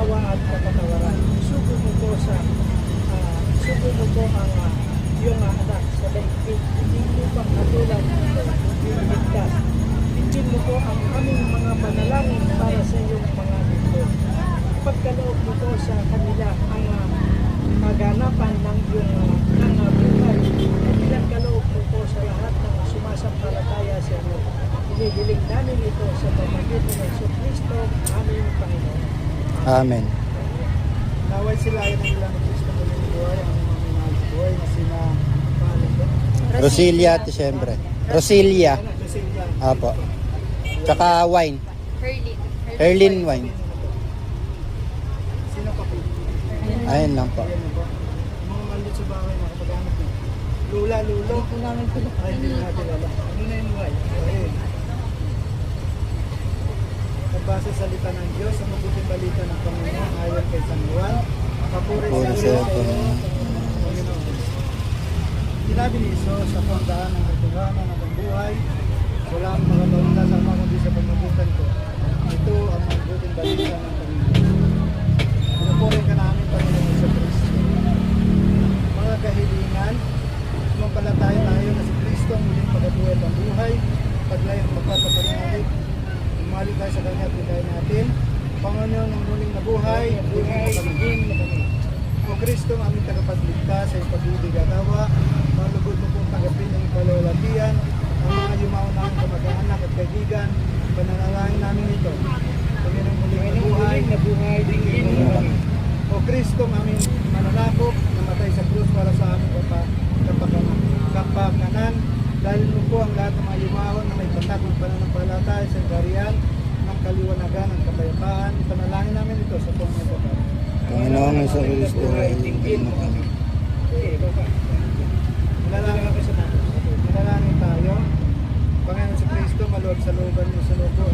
awa at kapatawaran. Isugo mo po sa isugo mo po ang iyong anak sa daigdig. Hindi mo pang katulad yung ligtas. Tingin mo po ang aming mga manalangin para sa iyong mga lingkod. Pagkaloob mo po sa kanila ang maganapan ng iyong buhay. Bilang kaloob mo po sa lahat ng sumasampalataya sa iyo. Hinihiling namin ito sa pamamagitan ng Kristo, aming Panginoon. Amen. Naway sila ay ng Kristo ng buhay, ang mga minahal sa buhay na sina Rosilia at siyempre. Rosilia. Rosilia. Apo. Tsaka wine. Herlin wine. Sino pa po? Ayun lang po. Ayan po. Mga malit sa bahay na kapag-anak niyo. Lula, lulo. Hindi po namin po. Ay, hindi natin lala. Ano na yung buhay? Ayun. Nagbasa sa salita ng Diyos, ang mabuting balita ng Panginoon ayon kay San Juan. Papuri Puro sa sa iyo, Panginoon. Panginoon. Sinabi ni Isos sa pangdaan ng katuhanan ng buhay, wala ang makapagpunta sa ama kundi sa pamagitan ko. Ito ang mabuting balita ng Panginoon. Pinupuri ka namin, Panginoon sa Kristo. Mga kahilingan, sumampalataya tayo na si Kristo ang muling pagkabuhay ng buhay, paglayang magpapapalinalik. Umalik tayo sa Kanya at bigay natin. Panginoon ang muling nabuhay, buhay kami. O Kristo, ang aming tagapagligtas sa ipag-ibig at awa, malugod mo pong tanggapin ang ipalawalatian, ang mga yumaon namin kamag-anak at kaibigan, pananalangin namin ito. Panginoon muling nabuhay, tingin mo kami. O Kristo, ang aming mananakop, namatay sa krus para sa aming kapakanan, dahil mo po ang lahat ng mga yumaon na may patak ng pananampalataya sa kariyan, ng kaliwanagan, ng kapayapaan. Panalangin namin ito sa Panginoon Papa. Panginoon sa Kristo. Manalangin tayo. Panginoon sa Kristo, maluwag sa looban mo sa loob